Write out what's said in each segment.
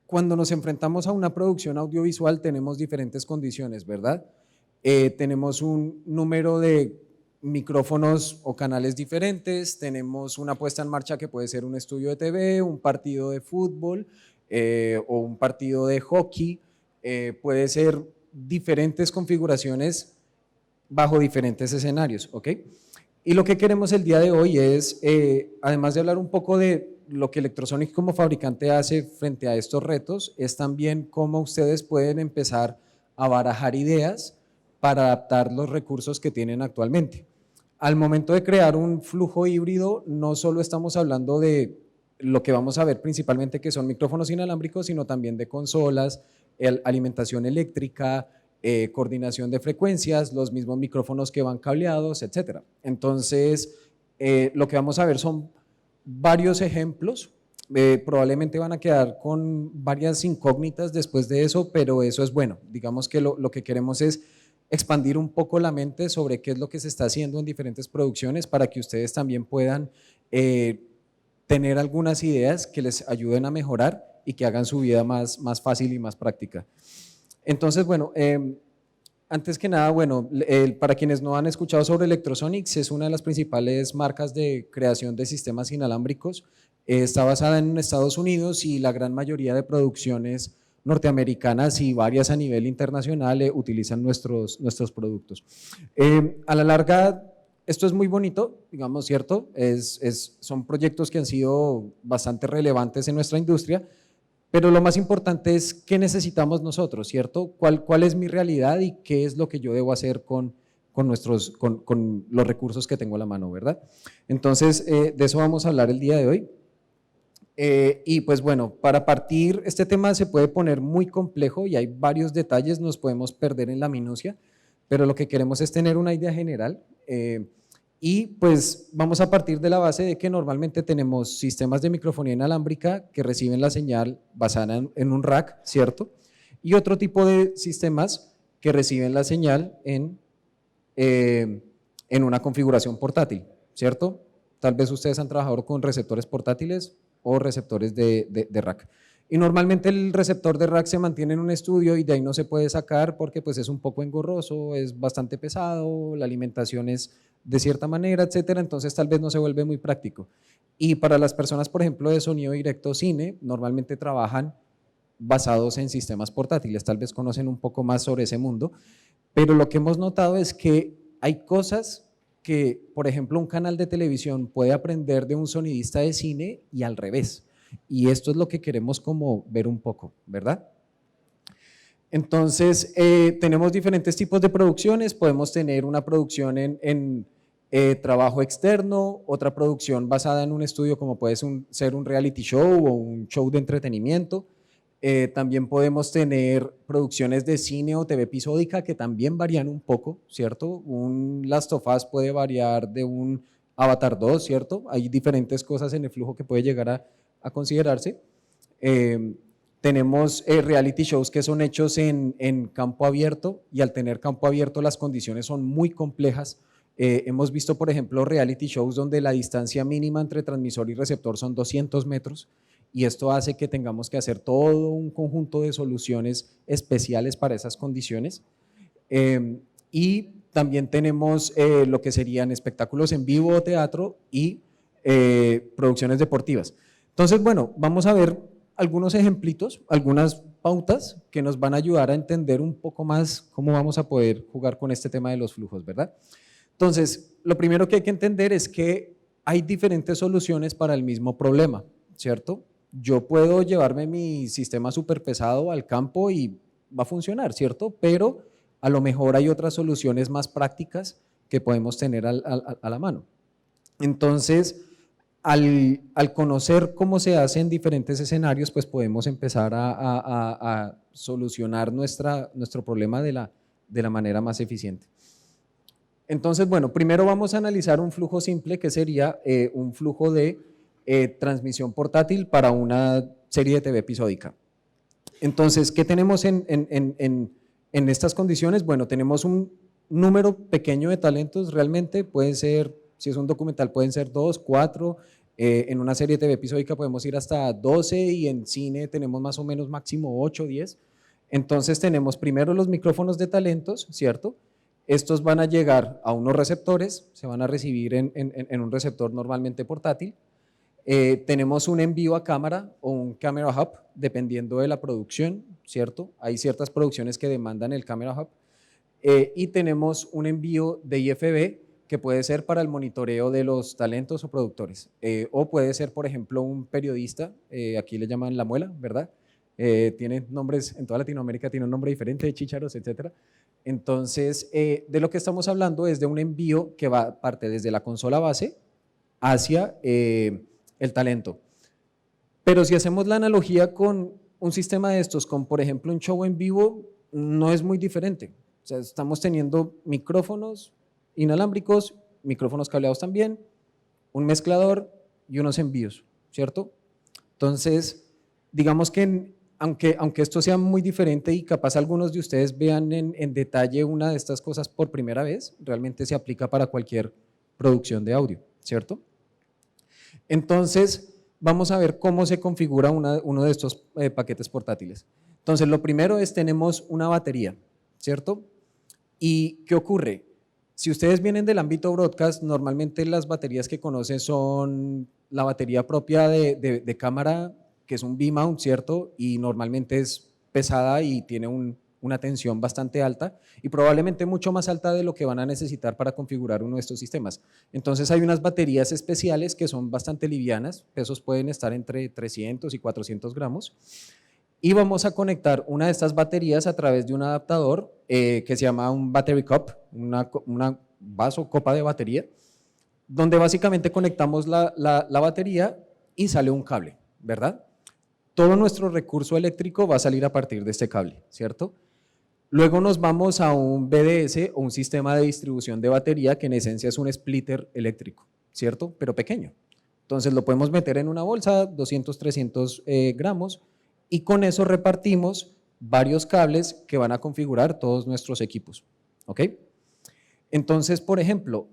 cuando nos enfrentamos a una producción audiovisual tenemos diferentes condiciones, ¿verdad? Tenemos un número de micrófonos o canales diferentes, tenemos una puesta en marcha que puede ser un estudio de TV, un partido de fútbol o un partido de hockey, puede ser diferentes configuraciones bajo diferentes escenarios, ¿ok? Y lo que queremos el día de hoy es, además de hablar un poco de lo que Electrosonic como fabricante hace frente a estos retos, es también cómo ustedes pueden empezar a barajar ideas para adaptar los recursos que tienen actualmente. Al momento de crear un flujo híbrido, no solo estamos hablando de lo que vamos a ver principalmente que son micrófonos inalámbricos, sino también de consolas, alimentación eléctrica, coordinación de frecuencias, los mismos micrófonos que van cableados, etcétera. Entonces, lo que vamos a ver son varios ejemplos, probablemente van a quedar con varias incógnitas después de eso, pero eso es bueno. Digamos que lo que queremos es expandir un poco la mente sobre qué es lo que se está haciendo en diferentes producciones para que ustedes también puedan tener algunas ideas que les ayuden a mejorar y que hagan su vida más fácil y más práctica. Entonces, bueno, antes que nada, bueno, para quienes no han escuchado sobre Electrosonics, es una de las principales marcas de creación de sistemas inalámbricos. Está basada en Estados Unidos y la gran mayoría de producciones norteamericanas y varias a nivel internacional utilizan nuestros productos. A la larga, esto es muy bonito, digamos, ¿cierto? Son proyectos que han sido bastante relevantes en nuestra industria, pero lo más importante es qué necesitamos nosotros, ¿cierto? ¿Cuál es mi realidad y qué es lo que yo debo hacer con los recursos que tengo a la mano, ¿verdad? Entonces, de eso vamos a hablar el día de hoy. Y pues bueno, para partir, este tema se puede poner muy complejo y hay varios detalles, nos podemos perder en la minucia, pero lo que queremos es tener una idea general. Y pues vamos a partir de la base de que normalmente tenemos sistemas de microfonía inalámbrica que reciben la señal basada en un rack, ¿cierto? Y otro tipo de sistemas que reciben la señal en una configuración portátil, ¿cierto? Tal vez ustedes han trabajado con receptores portátiles o receptores de rack. Y normalmente el receptor de rack se mantiene en un estudio y de ahí no se puede sacar porque pues es un poco engorroso, es bastante pesado, la alimentación es de cierta manera, etcétera, entonces tal vez no se vuelve muy práctico. Y para las personas, por ejemplo, de sonido directo cine, normalmente trabajan basados en sistemas portátiles, tal vez conocen un poco más sobre ese mundo, pero lo que hemos notado es que hay cosas que, por ejemplo, un canal de televisión puede aprender de un sonidista de cine y al revés. Y esto es lo que queremos como ver un poco, ¿verdad? Entonces, tenemos diferentes tipos de producciones, podemos tener una producción en trabajo externo, otra producción basada en un estudio como puede ser un reality show o un show de entretenimiento. También podemos tener producciones de cine o TV episódica que también varían un poco, ¿cierto? Un Last of Us puede variar de un Avatar 2, ¿cierto? Hay diferentes cosas en el flujo que puede llegar a considerarse. Tenemos reality shows que son hechos en campo abierto y al tener campo abierto las condiciones son muy complejas. Hemos visto, por ejemplo, reality shows donde la distancia mínima entre transmisor y receptor son 200 metros y esto hace que tengamos que hacer todo un conjunto de soluciones especiales para esas condiciones. Y también tenemos lo que serían espectáculos en vivo o teatro y producciones deportivas. Entonces, bueno, vamos a ver algunos ejemplitos, algunas pautas que nos van a ayudar a entender un poco más cómo vamos a poder jugar con este tema de los flujos, ¿verdad? Entonces, lo primero que hay que entender es que hay diferentes soluciones para el mismo problema, ¿cierto? Yo puedo llevarme mi sistema súper pesado al campo y va a funcionar, ¿cierto? Pero a lo mejor hay otras soluciones más prácticas que podemos tener a la mano. Entonces, al conocer cómo se hace en diferentes escenarios, pues podemos empezar a solucionar nuestro problema de la manera más eficiente. Entonces, bueno, primero vamos a analizar un flujo simple que sería un flujo de transmisión portátil para una serie de TV episódica. Entonces, ¿qué tenemos en estas condiciones? Bueno, tenemos un número pequeño de talentos, realmente pueden ser, si es un documental pueden ser 2, 4, En una serie de TV episódica podemos ir hasta 12 y en cine tenemos más o menos máximo 8 o 10. Entonces tenemos primero los micrófonos de talentos, ¿cierto? Estos van a llegar a unos receptores, se van a recibir en un receptor normalmente portátil. Tenemos un envío a cámara o un camera hub, dependiendo de la producción, ¿cierto? Hay ciertas producciones que demandan el camera hub. Y tenemos un envío de IFB que puede ser para el monitoreo de los talentos o productores, o puede ser, por ejemplo, un periodista, aquí le llaman la muela, ¿verdad? Tiene nombres, en toda Latinoamérica tiene un nombre diferente, chícharos, etcétera. Entonces, de lo que estamos hablando es de un envío que va parte desde la consola base hacia el talento. Pero si hacemos la analogía con un sistema de estos, con por ejemplo un show en vivo, no es muy diferente. O sea, estamos teniendo micrófonos inalámbricos, micrófonos cableados también, un mezclador y unos envíos, ¿cierto? Entonces, digamos que aunque esto sea muy diferente y capaz algunos de ustedes vean en detalle una de estas cosas por primera vez, realmente se aplica para cualquier producción de audio, ¿cierto? Entonces, vamos a ver cómo se configura uno de estos paquetes portátiles. Entonces, lo primero es tenemos una batería, ¿cierto? ¿Y qué ocurre? Si ustedes vienen del ámbito broadcast, normalmente las baterías que conocen son la batería propia de cámara, que es un B-mount, ¿cierto? Y normalmente es pesada y tiene una tensión bastante alta y probablemente mucho más alta de lo que van a necesitar para configurar uno de estos sistemas. Entonces hay unas baterías especiales que son bastante livianas, pesos pueden estar entre 300 y 400 gramos, y vamos a conectar una de estas baterías a través de un adaptador que se llama un battery cup, una vaso, copa de batería, donde básicamente conectamos la batería y sale un cable, ¿verdad? Todo nuestro recurso eléctrico va a salir a partir de este cable, ¿cierto? Luego nos vamos a un BDS o un sistema de distribución de batería que en esencia es un splitter eléctrico, ¿cierto? Pero pequeño. Entonces lo podemos meter en una bolsa, 200, 300 gramos, y con eso repartimos varios cables que van a configurar todos nuestros equipos, ¿ok? Entonces, por ejemplo,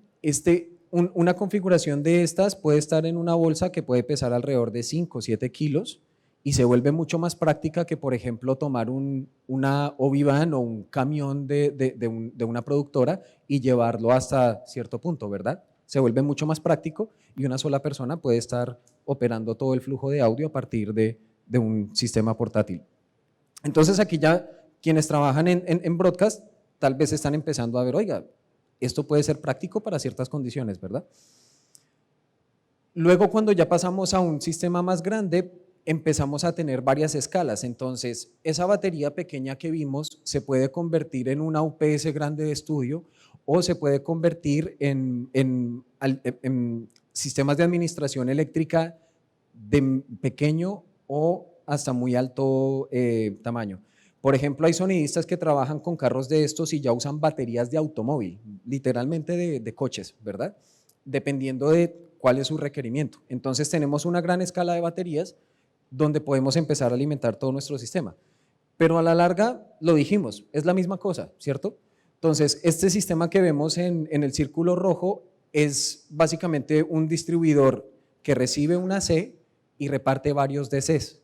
una configuración de estas puede estar en una bolsa que puede pesar alrededor de 5 o 7 kilos y se vuelve mucho más práctica que, por ejemplo, tomar una Ovivan o un camión de una productora y llevarlo hasta cierto punto, ¿verdad? Se vuelve mucho más práctico y una sola persona puede estar operando todo el flujo de audio a partir de un sistema portátil. Entonces aquí ya quienes trabajan en broadcast tal vez están empezando a ver, oiga, esto puede ser práctico para ciertas condiciones, ¿verdad? Luego cuando ya pasamos a un sistema más grande, empezamos a tener varias escalas, entonces esa batería pequeña que vimos se puede convertir en una UPS grande de estudio o se puede convertir en sistemas de administración eléctrica de pequeño o hasta muy alto tamaño. Por ejemplo, hay sonidistas que trabajan con carros de estos y ya usan baterías de automóvil, literalmente de coches, ¿verdad? Dependiendo de cuál es su requerimiento. Entonces tenemos una gran escala de baterías donde podemos empezar a alimentar todo nuestro sistema. Pero a la larga, lo dijimos, es la misma cosa, ¿cierto? Entonces, este sistema que vemos en el círculo rojo es básicamente un distribuidor que recibe una C y reparte varios DCs.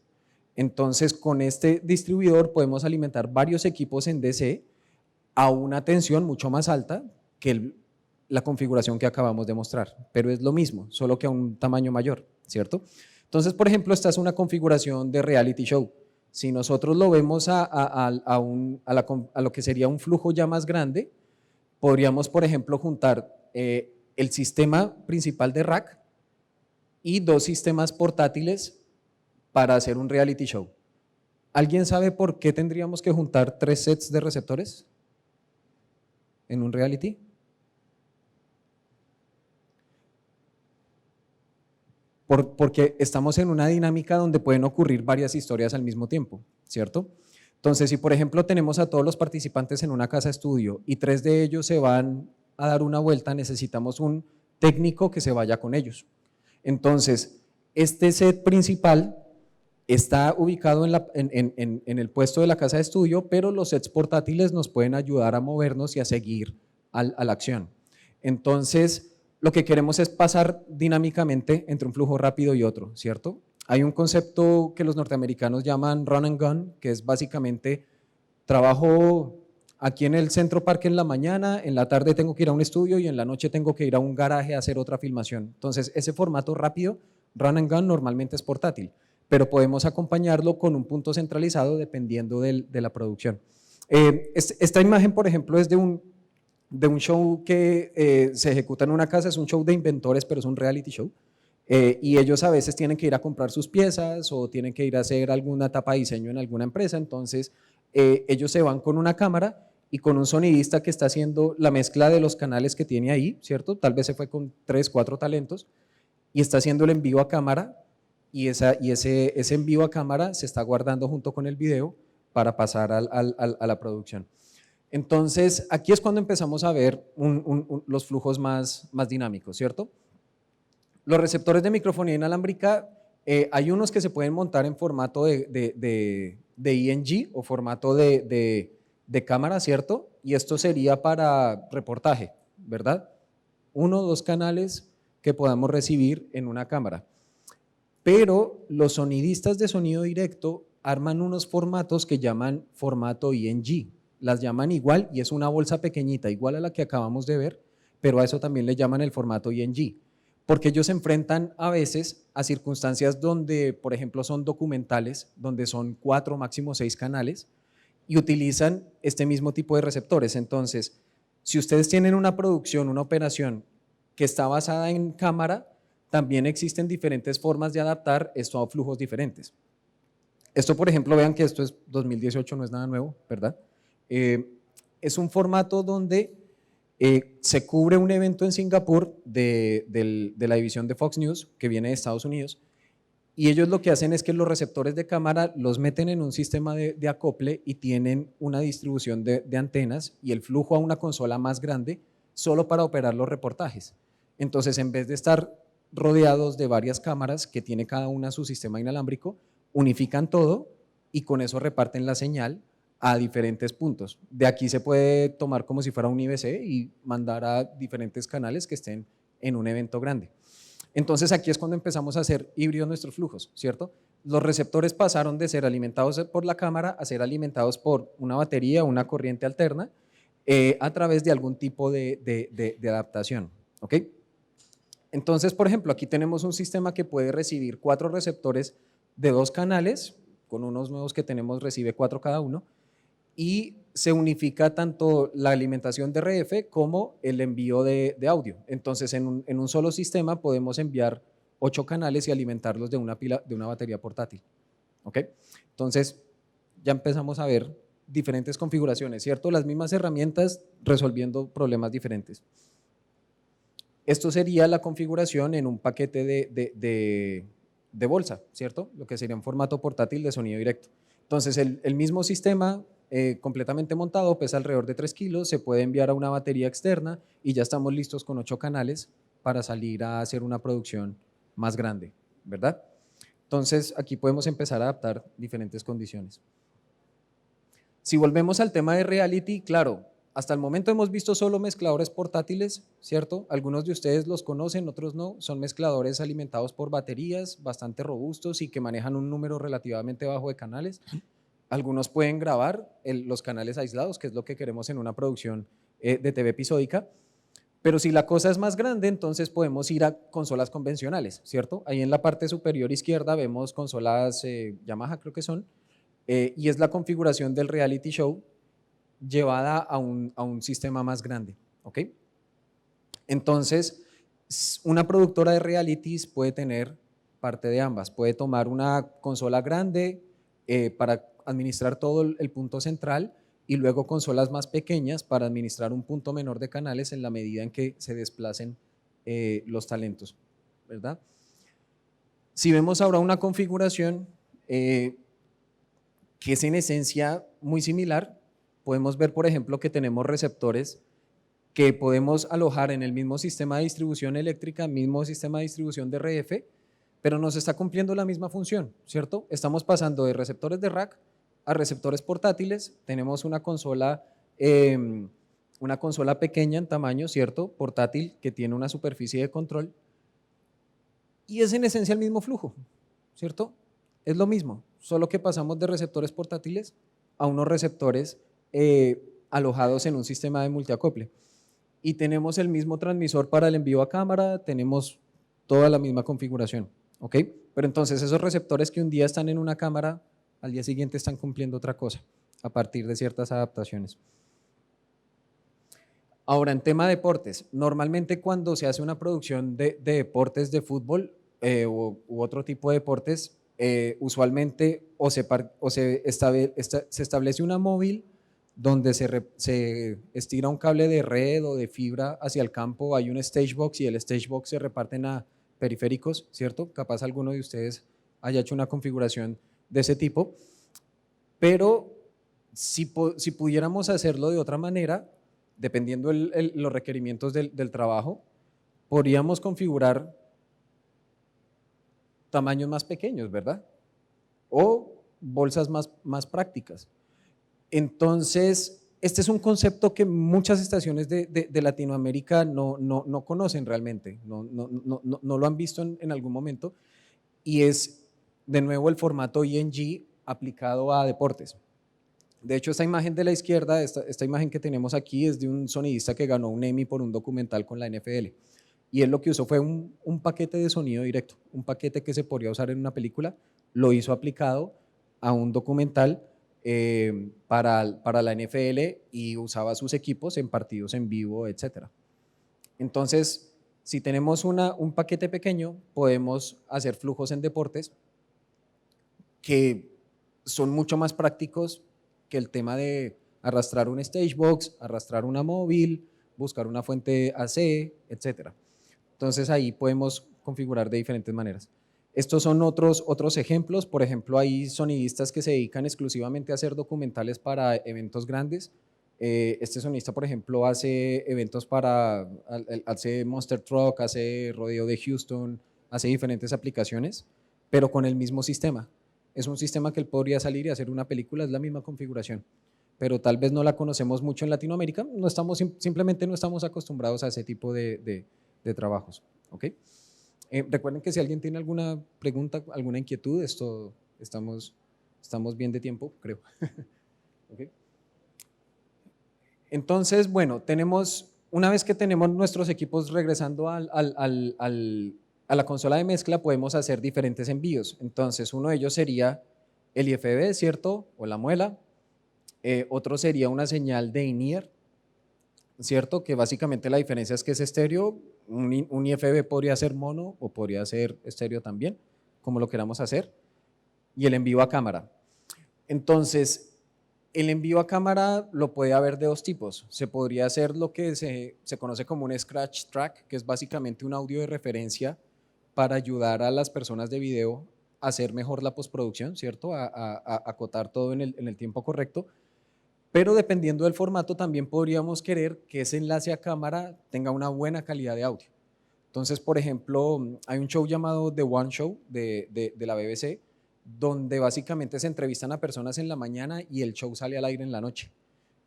Entonces, con este distribuidor podemos alimentar varios equipos en DC a una tensión mucho más alta que la configuración que acabamos de mostrar, pero es lo mismo, solo que a un tamaño mayor, ¿cierto? Entonces, por ejemplo, esta es una configuración de reality show. Si nosotros lo vemos a lo que sería un flujo ya más grande, podríamos, por ejemplo, juntar el sistema principal de rack y dos sistemas portátiles para hacer un reality show. ¿Alguien sabe por qué tendríamos que juntar 3 sets de receptores en un reality? Porque estamos en una dinámica donde pueden ocurrir varias historias al mismo tiempo, ¿cierto? Entonces, si por ejemplo tenemos a todos los participantes en una casa estudio y 3 de ellos se van a dar una vuelta, necesitamos un técnico que se vaya con ellos. Entonces, este set principal está ubicado en el puesto de la casa de estudio, pero los sets portátiles nos pueden ayudar a movernos y a seguir a la acción. Entonces, lo que queremos es pasar dinámicamente entre un flujo rápido y otro, ¿cierto? Hay un concepto que los norteamericanos llaman run and gun, que es básicamente trabajo aquí en el Centro Parque en la mañana, en la tarde tengo que ir a un estudio y en la noche tengo que ir a un garaje a hacer otra filmación. Entonces, ese formato rápido, run and gun, normalmente es portátil, pero podemos acompañarlo con un punto centralizado dependiendo de la producción. Esta imagen, por ejemplo, es de un show que se ejecuta en una casa, es un show de inventores, pero es un reality show. Y ellos a veces tienen que ir a comprar sus piezas o tienen que ir a hacer alguna etapa de diseño en alguna empresa, entonces ellos se van con una cámara y con un sonidista que está haciendo la mezcla de los canales que tiene ahí, ¿cierto? Tal vez se fue con 3, 4 talentos y está haciendo el envío a cámara y ese envío a cámara se está guardando junto con el video para pasar a la producción. Entonces, aquí es cuando empezamos a ver los flujos más dinámicos, ¿cierto? Los receptores de microfonía inalámbrica, hay unos que se pueden montar en formato de ENG o formato de cámara, ¿cierto? Y esto sería para reportaje, ¿verdad? 1 o 2 canales que podamos recibir en una cámara. Pero los sonidistas de sonido directo arman unos formatos que llaman formato ENG. Las llaman igual y es una bolsa pequeñita, igual a la que acabamos de ver, pero a eso también le llaman el formato ENG. Porque ellos se enfrentan a veces a circunstancias donde, por ejemplo, son documentales, donde son 4, máximo 6 canales, y utilizan este mismo tipo de receptores. Entonces, si ustedes tienen una producción, una operación que está basada en cámara, también existen diferentes formas de adaptar esto a flujos diferentes. Esto, por ejemplo, vean que esto es 2018, no es nada nuevo, ¿verdad? Es un formato donde se cubre un evento en Singapur de la división de Fox News que viene de Estados Unidos y ellos lo que hacen es que los receptores de cámara los meten en un sistema de acople y tienen una distribución de antenas y el flujo a una consola más grande solo para operar los reportajes. Entonces, en vez de estar rodeados de varias cámaras que tiene cada una su sistema inalámbrico, unifican todo y con eso reparten la señal a diferentes puntos. De aquí se puede tomar como si fuera un IBC y mandar a diferentes canales que estén en un evento grande. Entonces aquí es cuando empezamos a hacer híbridos nuestros flujos, ¿cierto? Los receptores pasaron de ser alimentados por la cámara a ser alimentados por una batería o una corriente alterna a través de algún tipo de adaptación, ¿ok? Entonces, por ejemplo, aquí tenemos un sistema que puede recibir 4 receptores de 2 canales, con unos nuevos que tenemos recibe 4 cada uno, y se unifica tanto la alimentación de RF como el envío de audio. Entonces, en un solo sistema podemos enviar 8 canales y alimentarlos de una batería portátil. ¿Ok? Entonces, ya empezamos a ver diferentes configuraciones, ¿cierto? Las mismas herramientas resolviendo problemas diferentes. Esto sería la configuración en un paquete de bolsa, ¿cierto? Lo que sería un formato portátil de sonido directo. Entonces, el mismo sistema completamente montado, pesa alrededor de 3 kilos, se puede enviar a una batería externa y ya estamos listos con 8 canales para salir a hacer una producción más grande, ¿verdad? Entonces, aquí podemos empezar a adaptar diferentes condiciones. Si volvemos al tema de reality, claro, hasta el momento hemos visto solo mezcladores portátiles, ¿cierto? Algunos de ustedes los conocen, otros no, son mezcladores alimentados por baterías, bastante robustos y que manejan un número relativamente bajo de canales. Algunos pueden grabar los canales aislados, que es lo que queremos en una producción de TV episódica, pero si la cosa es más grande, entonces podemos ir a consolas convencionales, ¿cierto? Ahí en la parte superior izquierda vemos consolas Yamaha, creo que son, y es la configuración del reality show llevada a un sistema más grande, ¿ok? Entonces, una productora de realities puede tener parte de ambas, puede tomar una consola grande para administrar todo el punto central y luego consolas más pequeñas para administrar un punto menor de canales en la medida en que se desplacen los talentos, ¿verdad? Si vemos ahora una configuración que es en esencia muy similar, podemos ver, por ejemplo, que tenemos receptores que podemos alojar en el mismo sistema de distribución eléctrica, mismo sistema de distribución de RF, pero nos está cumpliendo la misma función, ¿cierto? Estamos pasando de receptores de rack a receptores portátiles, tenemos una consola una consola pequeña en tamaño, ¿cierto? Portátil, que tiene una superficie de control y es en esencia el mismo flujo, ¿cierto? Es lo mismo, solo que pasamos de receptores portátiles a unos receptores alojados en un sistema de multiacople. Y tenemos el mismo transmisor para el envío a cámara, tenemos toda la misma configuración, ¿ok? Pero entonces esos receptores que un día están en una cámara, al día siguiente están cumpliendo otra cosa, a partir de ciertas adaptaciones. Ahora, en tema de deportes, normalmente cuando se hace una producción de deportes de fútbol u otro tipo de deportes, usualmente se establece una móvil donde se estira un cable de red o de fibra hacia el campo, hay un stage box y el stage box se reparten a periféricos, ¿cierto? Capaz alguno de ustedes haya hecho una configuración de ese tipo, pero si pudiéramos hacerlo de otra manera, dependiendo los requerimientos del trabajo, podríamos configurar tamaños más pequeños, ¿verdad? O bolsas más prácticas. Entonces, este es un concepto que muchas estaciones de Latinoamérica no conocen realmente, no lo han visto en algún momento, y es de nuevo el formato ING aplicado a deportes. De hecho, esta imagen de la izquierda, esta imagen que tenemos aquí es de un sonidista que ganó un Emmy por un documental con la NFL. Y él lo que usó fue un paquete de sonido directo, un paquete que se podría usar en una película, lo hizo aplicado a un documental para la NFL y usaba sus equipos en partidos en vivo, etc. Entonces, si tenemos un paquete pequeño, podemos hacer flujos en deportes que son mucho más prácticos que el tema de arrastrar un stage box, arrastrar una móvil, buscar una fuente AC, etc. Entonces ahí podemos configurar de diferentes maneras. Estos son otros ejemplos, por ejemplo, hay sonidistas que se dedican exclusivamente a hacer documentales para eventos grandes. Este sonidista, por ejemplo, hace eventos hace Monster Truck, hace Rodeo de Houston, hace diferentes aplicaciones, pero con el mismo sistema. Es un sistema que él podría salir y hacer una película, es la misma configuración, pero tal vez no la conocemos mucho en Latinoamérica, simplemente no estamos acostumbrados a ese tipo de trabajos. ¿Ok? Recuerden que si alguien tiene alguna pregunta, alguna inquietud, estamos bien de tiempo, creo. ¿Okay? Entonces, bueno, una vez que tenemos nuestros equipos regresando a la consola de mezcla, podemos hacer diferentes envíos. Entonces, uno de ellos sería el IFB, ¿cierto? O la muela. Otro sería una señal de in-ear, ¿cierto? Que básicamente la diferencia es que es estéreo. Un IFB podría ser mono o podría ser estéreo también, como lo queramos hacer. Y el envío a cámara. Entonces, el envío a cámara lo puede haber de dos tipos. Se podría hacer lo que se conoce como un scratch track, que es básicamente un audio de referencia para ayudar a las personas de video a hacer mejor la postproducción, ¿cierto? A acotar todo en el tiempo correcto. Pero dependiendo del formato también podríamos querer que ese enlace a cámara tenga una buena calidad de audio. Entonces, por ejemplo, hay un show llamado The One Show de la BBC, donde básicamente se entrevistan a personas en la mañana y el show sale al aire en la noche.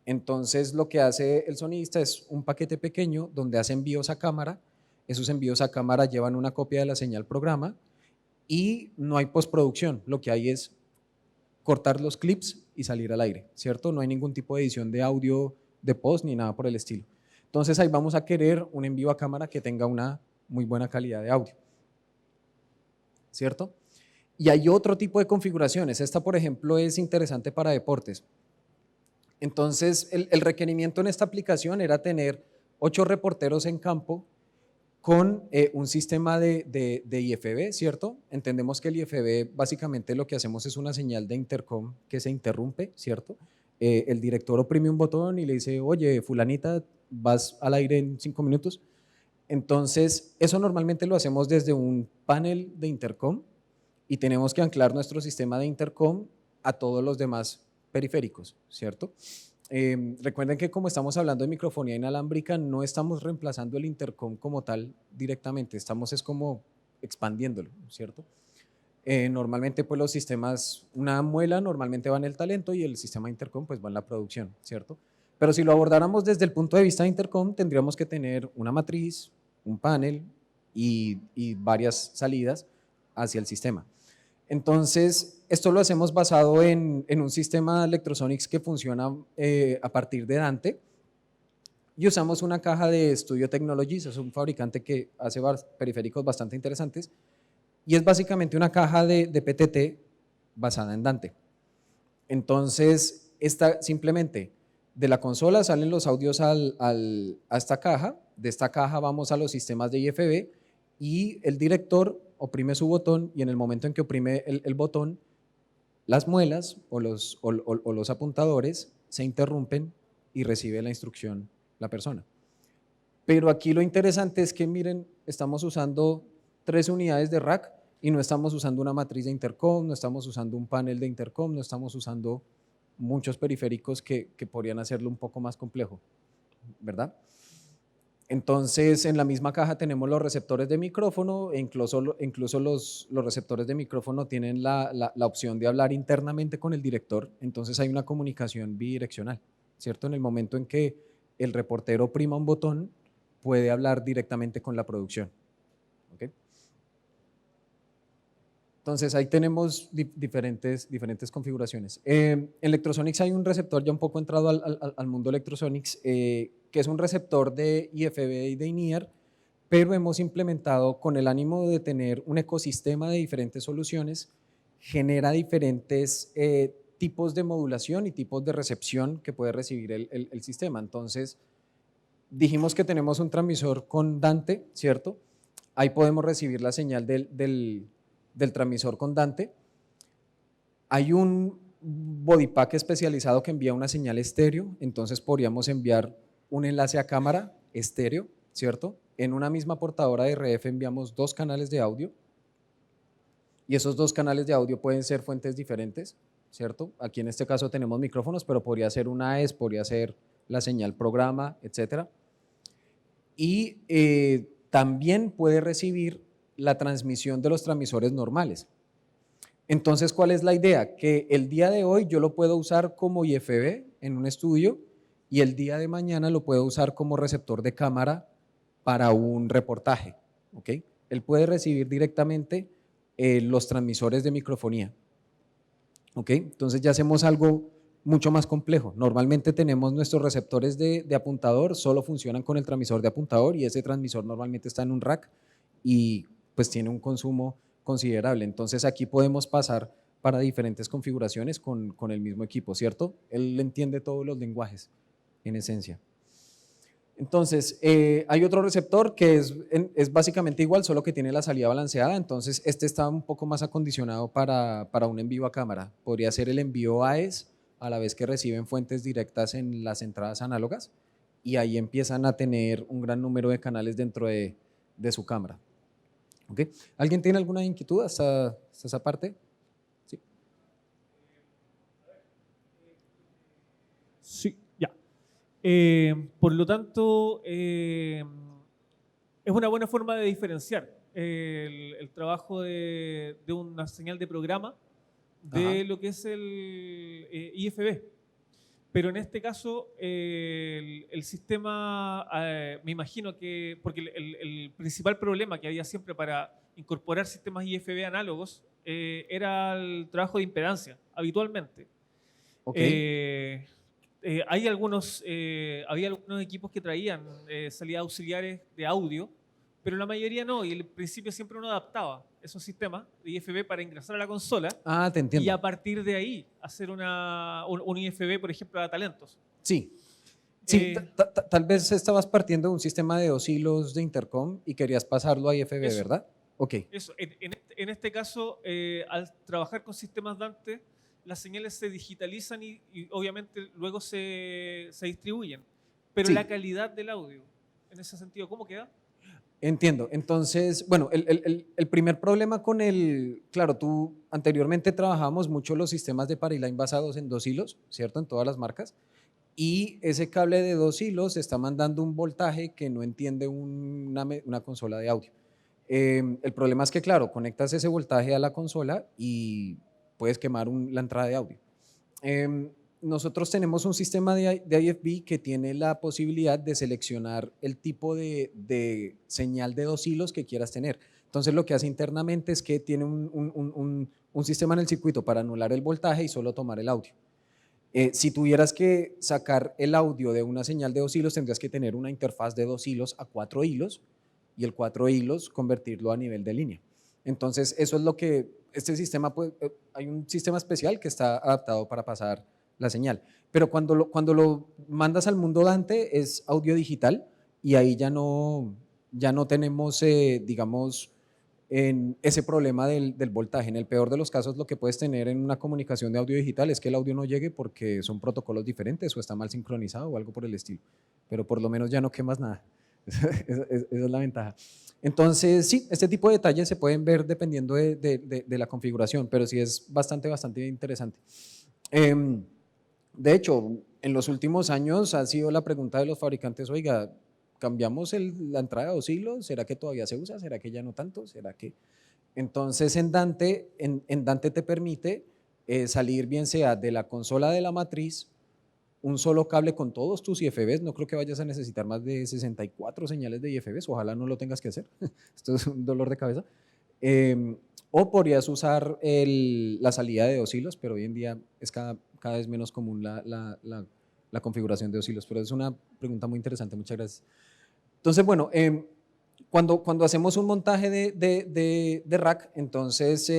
Entonces, lo que hace el sonidista es un paquete pequeño donde hace envíos a cámara. Esos envíos a cámara llevan una copia de la señal programa y no hay postproducción. Lo que hay es cortar los clips y salir al aire, ¿cierto? No hay ningún tipo de edición de audio de post ni nada por el estilo. Entonces ahí vamos a querer un envío a cámara que tenga una muy buena calidad de audio, ¿cierto? Y hay otro tipo de configuraciones. Esta, por ejemplo, es interesante para deportes. Entonces, el requerimiento en esta aplicación era tener 8 reporteros en campo con un sistema de IFB, ¿cierto? Entendemos que el IFB básicamente lo que hacemos es una señal de intercom que se interrumpe, ¿cierto? El director oprime un botón y le dice, oye, fulanita, vas al aire en 5 minutos. Entonces, eso normalmente lo hacemos desde un panel de intercom y tenemos que anclar nuestro sistema de intercom a todos los demás periféricos, ¿cierto? Recuerden que como estamos hablando de microfonía inalámbrica, no estamos reemplazando el intercom como tal directamente, estamos es como expandiéndolo, ¿cierto? Normalmente pues los sistemas, una muela normalmente va en el talento y el sistema intercom pues va en la producción, ¿cierto? Pero si lo abordáramos desde el punto de vista de intercom, tendríamos que tener una matriz, un panel y varias salidas hacia el sistema. Entonces, esto lo hacemos basado en un sistema de Electrosonics que funciona a partir de Dante, y usamos una caja de Studio Technologies, es un fabricante que hace periféricos bastante interesantes, y es básicamente una caja de PTT basada en Dante. Entonces, simplemente de la consola salen los audios a esta caja, de esta caja vamos a los sistemas de IFB y el director oprime su botón y en el momento en que oprime el botón, las muelas o los apuntadores se interrumpen y recibe la instrucción la persona. Pero aquí lo interesante es que miren, estamos usando 3 unidades de rack y no estamos usando una matriz de intercom, no estamos usando un panel de intercom, no estamos usando muchos periféricos que podrían hacerlo un poco más complejo, ¿verdad? Entonces, en la misma caja tenemos los receptores de micrófono e incluso los receptores de micrófono tienen la opción de hablar internamente con el director, entonces hay una comunicación bidireccional, ¿cierto? En el momento en que el reportero oprima un botón, puede hablar directamente con la producción, ¿ok? Entonces, ahí tenemos diferentes configuraciones. En Electrosonics hay un receptor ya un poco entrado al mundo Electrosonics, que es un receptor de IFB y de INEAR, pero hemos implementado con el ánimo de tener un ecosistema de diferentes soluciones, genera diferentes tipos de modulación y tipos de recepción que puede recibir el sistema. Entonces, dijimos que tenemos un transmisor con Dante, ¿cierto? Ahí podemos recibir la señal del transmisor con Dante. Hay un body pack especializado que envía una señal estéreo, entonces podríamos enviar un enlace a cámara estéreo, ¿cierto? En una misma portadora de RF enviamos 2 canales de audio y esos 2 canales de audio pueden ser fuentes diferentes, ¿cierto? Aquí en este caso tenemos micrófonos, pero podría ser una AES, podría ser la señal programa, etcétera. Y también puede recibir la transmisión de los transmisores normales. Entonces, ¿cuál es la idea? Que el día de hoy yo lo puedo usar como IFB en un estudio y el día de mañana lo puedo usar como receptor de cámara para un reportaje, ¿ok? Él puede recibir directamente los transmisores de microfonía, ¿ok? Entonces ya hacemos algo mucho más complejo. Normalmente tenemos nuestros receptores de apuntador, solo funcionan con el transmisor de apuntador y ese transmisor normalmente está en un rack y pues tiene un consumo considerable. Entonces aquí podemos pasar para diferentes configuraciones con el mismo equipo, ¿cierto? Él entiende todos los lenguajes en esencia. Entonces, hay otro receptor que es básicamente igual, solo que tiene la salida balanceada, entonces este está un poco más acondicionado para un envío a cámara. Podría ser el envío AES a la vez que reciben fuentes directas en las entradas análogas y ahí empiezan a tener un gran número de canales dentro de su cámara. ¿Okay? ¿Alguien tiene alguna inquietud hasta esa parte? Sí. Sí, ya. Por lo tanto, es una buena forma de diferenciar el trabajo de una señal de programa de lo que es el IFB. Pero en este caso, el sistema, me imagino que, porque el principal problema que había siempre para incorporar sistemas IFB análogos era el trabajo de impedancia, habitualmente. Okay. Había algunos equipos que traían salidas auxiliares de audio, pero la mayoría no, y al principio siempre uno adaptaba esos sistemas de IFB para ingresar a la consola. Ah, te entiendo. Y a partir de ahí hacer un IFB, por ejemplo, a talentos. Sí. Sí, tal vez estabas partiendo de un sistema de 2 hilos de intercom y querías pasarlo a IFB, eso, ¿verdad? Ok. Eso. En este caso, al trabajar con sistemas Dante, las señales se digitalizan y obviamente luego se distribuyen. Pero sí. La calidad del audio, en ese sentido, ¿cómo queda? Entiendo. Entonces, bueno, el primer problema con claro, tú anteriormente trabajábamos mucho los sistemas de Paraline basados en 2 hilos, ¿cierto? En todas las marcas. Y ese cable de 2 hilos está mandando un voltaje que no entiende una consola de audio. El problema es que, claro, conectas ese voltaje a la consola y puedes quemar la entrada de audio. nosotros tenemos un sistema de IFB que tiene la posibilidad de seleccionar el tipo de señal de 2 hilos que quieras tener. Entonces lo que hace internamente es que tiene un sistema en el circuito para anular el voltaje y solo tomar el audio. Si tuvieras que sacar el audio de una señal de 2 hilos, tendrías que tener una interfaz de 2 hilos a 4 hilos y el 4 hilos convertirlo a nivel de línea. Entonces, eso es lo que este sistema, pues, hay un sistema especial que está adaptado para pasar la señal. Pero cuando lo mandas al mundo Dante es audio digital y ahí ya no tenemos, digamos, en ese problema del voltaje. En el peor de los casos, lo que puedes tener en una comunicación de audio digital es que el audio no llegue porque son protocolos diferentes o está mal sincronizado o algo por el estilo. Pero por lo menos ya no quemas nada. Esa es la ventaja. Entonces, sí, este tipo de detalles se pueden ver dependiendo de la configuración, pero sí es bastante interesante. De hecho, en los últimos años ha sido la pregunta de los fabricantes, oiga, ¿cambiamos la entrada de 2 hilos? ¿Será que todavía se usa? ¿Será que ya no tanto? ¿Será que...? Entonces, en Dante te permite salir bien sea de la consola de la matriz, un solo cable con todos tus IFBs, no creo que vayas a necesitar más de 64 señales de IFBs, ojalá no lo tengas que hacer, esto es un dolor de cabeza. O podrías usar la salida de 2 hilos, pero hoy en día es cada vez menos común la configuración de 2 hilos, pero es una pregunta muy interesante, muchas gracias. Entonces, bueno, cuando hacemos un montaje de rack, entonces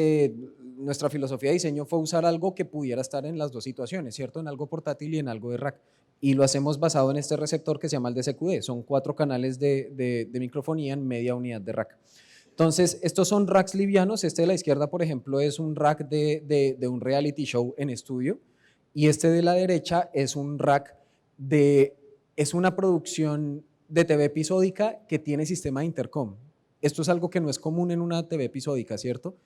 nuestra filosofía de diseño fue usar algo que pudiera estar en las dos situaciones, ¿cierto? En algo portátil y en algo de rack. Y lo hacemos basado en este receptor que se llama el DCQD, son 4 canales de microfonía en media unidad de rack. Entonces, estos son racks livianos. Este de la izquierda, por ejemplo, es un rack de un reality show en estudio. Y este de la derecha es un rack es una producción de TV episódica que tiene sistema de intercom. Esto es algo que no es común en una TV episódica, ¿cierto?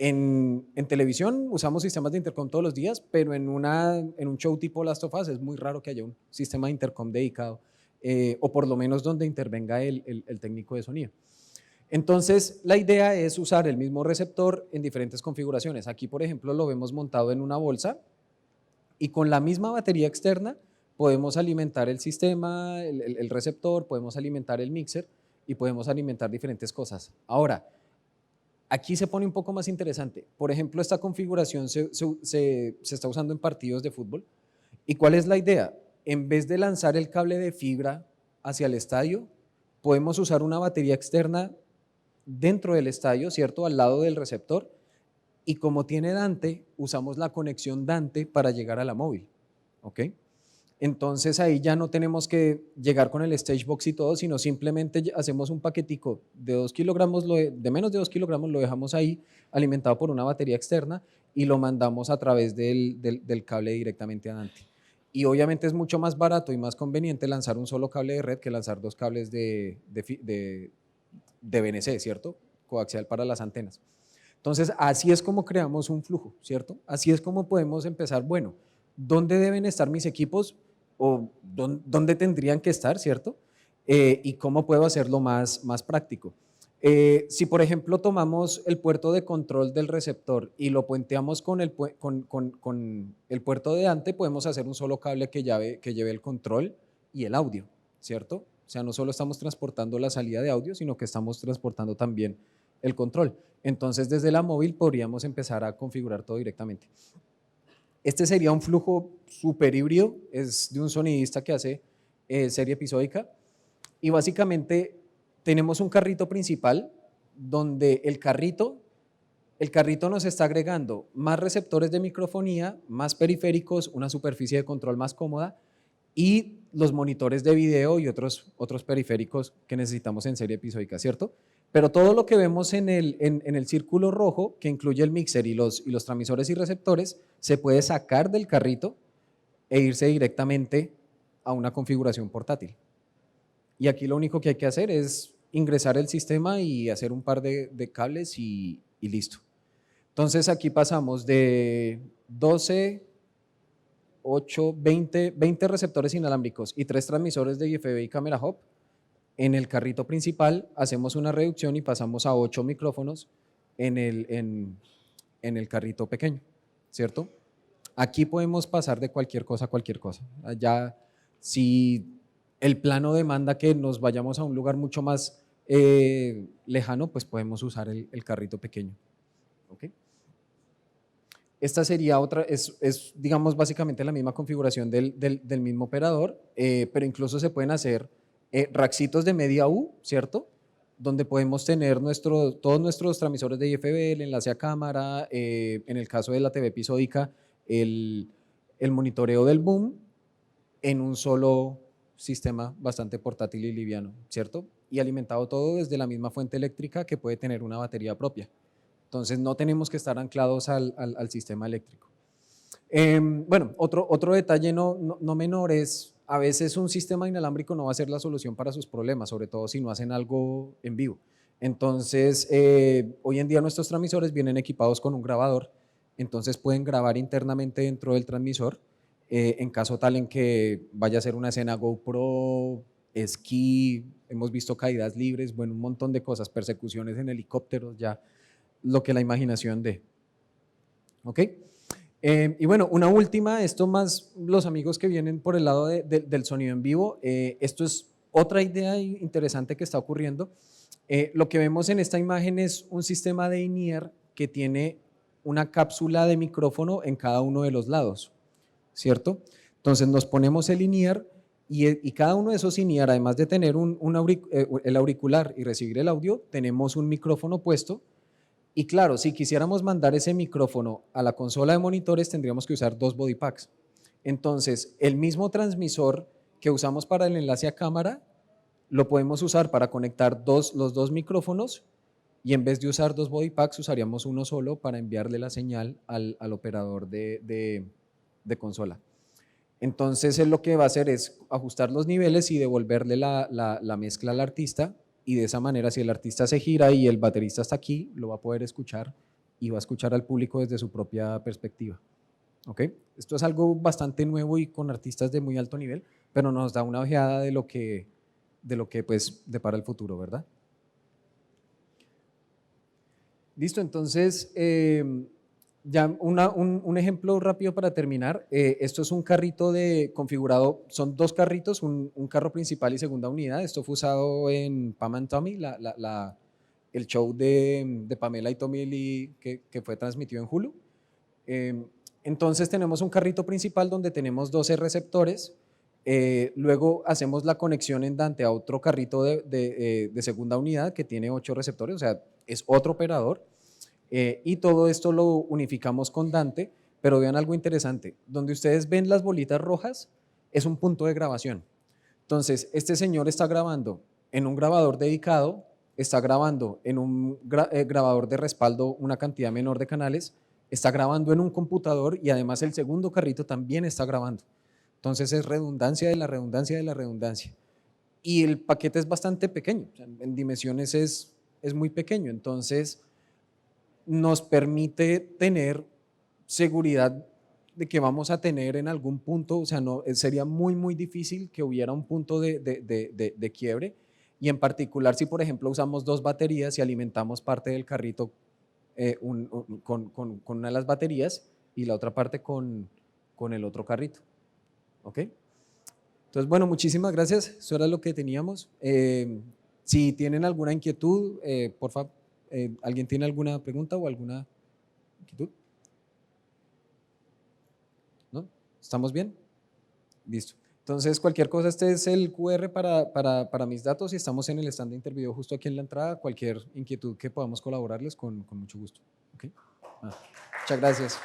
En televisión usamos sistemas de intercom todos los días, pero en un show tipo Last of Us es muy raro que haya un sistema de intercom dedicado, o por lo menos donde intervenga el técnico de sonido. Entonces, la idea es usar el mismo receptor en diferentes configuraciones. Aquí, por ejemplo, lo vemos montado en una bolsa y con la misma batería externa podemos alimentar el sistema, el receptor, podemos alimentar el mixer y podemos alimentar diferentes cosas. Ahora, aquí se pone un poco más interesante. Por ejemplo, esta configuración se está usando en partidos de fútbol. ¿Y cuál es la idea? En vez de lanzar el cable de fibra hacia el estadio, podemos usar una batería externa dentro del estadio, ¿cierto? Al lado del receptor. Y como tiene Dante, usamos la conexión Dante para llegar a la móvil. ¿Ok? Entonces ahí ya no tenemos que llegar con el stage box y todo, sino simplemente hacemos un paquetico de 2 kilogramos, de menos de 2 kilogramos, lo dejamos ahí alimentado por una batería externa y lo mandamos a través del cable directamente a Dante. Y obviamente es mucho más barato y más conveniente lanzar un solo cable de red que lanzar 2 cables de BNC, ¿cierto? Coaxial para las antenas. Entonces, así es como creamos un flujo, ¿cierto? Así es como podemos empezar, bueno, ¿dónde deben estar mis equipos? O dónde tendrían que estar, ¿cierto? Y cómo puedo hacerlo más práctico. Si, por ejemplo, tomamos el puerto de control del receptor y lo puenteamos con el puerto de Dante, podemos hacer un solo cable que lleve el control y el audio, ¿cierto? O sea, no solo estamos transportando la salida de audio, sino que estamos transportando también el control. Entonces, desde la móvil podríamos empezar a configurar todo directamente. Este sería un flujo súper híbrido, es de un sonidista que hace serie episódica y básicamente tenemos un carrito principal donde el carrito nos está agregando más receptores de microfonía, más periféricos, una superficie de control más cómoda y los monitores de video y otros periféricos que necesitamos en serie episódica, ¿cierto? Pero todo lo que vemos en el círculo rojo, que incluye el mixer y los transmisores y receptores, se puede sacar del carrito e irse directamente a una configuración portátil. Y aquí lo único que hay que hacer es ingresar el sistema y hacer un par de cables y listo. Entonces aquí pasamos de 12, 8, 20 receptores inalámbricos y 3 transmisores de IFB y cámara hub. En el carrito principal hacemos una reducción y pasamos a 8 micrófonos en el carrito pequeño, ¿cierto? Aquí podemos pasar de cualquier cosa a cualquier cosa. Ya, si el plano demanda que nos vayamos a un lugar mucho más lejano, pues podemos usar el carrito pequeño. ¿Okay? Esta sería otra, digamos básicamente la misma configuración del mismo operador, pero incluso se pueden hacer racksitos de media U, ¿cierto? Donde podemos tener todos nuestros transmisores de IFB, el enlace a cámara, en el caso de la TV episódica, el monitoreo del boom en un solo sistema bastante portátil y liviano, ¿cierto? Y alimentado todo desde la misma fuente eléctrica que puede tener una batería propia. Entonces no tenemos que estar anclados al sistema eléctrico. Bueno, otro detalle no menor es, a veces un sistema inalámbrico no va a ser la solución para sus problemas, sobre todo si no hacen algo en vivo. Entonces, hoy en día nuestros transmisores vienen equipados con un grabador, entonces pueden grabar internamente dentro del transmisor, en caso tal en que vaya a ser una escena GoPro, esquí, hemos visto caídas libres, bueno, un montón de cosas, persecuciones en helicópteros, ya lo que la imaginación dé. ¿Ok? Y bueno, una última, esto más los amigos que vienen por el lado del sonido en vivo, esto es otra idea interesante que está ocurriendo. Lo que vemos en esta imagen es un sistema de in-ear que tiene una cápsula de micrófono en cada uno de los lados, ¿cierto? Entonces nos ponemos el in-ear y cada uno de esos in-ear, además de tener el auricular y recibir el audio, tenemos un micrófono puesto. Y claro, si quisiéramos mandar ese micrófono a la consola de monitores, tendríamos que usar 2 body packs. Entonces, el mismo transmisor que usamos para el enlace a cámara, lo podemos usar para conectar los 2 micrófonos y en vez de usar 2 body packs, usaríamos uno solo para enviarle la señal al operador de consola. Entonces, él lo que va a hacer es ajustar los niveles y devolverle la mezcla al artista. Y de esa manera, si el artista se gira y el baterista está aquí, lo va a poder escuchar y va a escuchar al público desde su propia perspectiva. ¿Ok? Esto es algo bastante nuevo y con artistas de muy alto nivel, pero nos da una ojeada de lo que pues depara el futuro, ¿verdad? Listo, entonces, ya un ejemplo rápido para terminar. Esto es un carrito configurado, son 2 carritos, un carro principal y segunda unidad. Esto fue usado en Pam and Tommy, el show de Pamela y Tommy Lee que fue transmitido en Hulu. Entonces tenemos un carrito principal donde tenemos 12 receptores. Luego hacemos la conexión en Dante a otro carrito de segunda unidad que tiene 8 receptores, o sea, es otro operador. Y todo esto lo unificamos con Dante, pero vean algo interesante, donde ustedes ven las bolitas rojas es un punto de grabación. Entonces, este señor está grabando en un grabador dedicado, está grabando en un grabador de respaldo una cantidad menor de canales, está grabando en un computador y además el segundo carrito también está grabando. Entonces es redundancia de la redundancia de la redundancia. Y el paquete es bastante pequeño, o sea, en dimensiones es muy pequeño, entonces nos permite tener seguridad de que vamos a tener en algún punto, o sea, no, sería muy difícil que hubiera un punto de quiebre, y en particular si por ejemplo usamos 2 baterías y alimentamos parte del carrito con una de las baterías y la otra parte con el otro carrito. ¿Ok? Entonces, bueno, muchísimas gracias, eso era lo que teníamos. Si tienen alguna inquietud, por favor, ¿alguien tiene alguna pregunta o alguna inquietud? ¿No? ¿Estamos bien? Listo. Entonces, cualquier cosa, este es el QR para mis datos y estamos en el stand de Intervideo justo aquí en la entrada. Cualquier inquietud que podamos colaborarles, con mucho gusto. ¿Okay? Muchas gracias.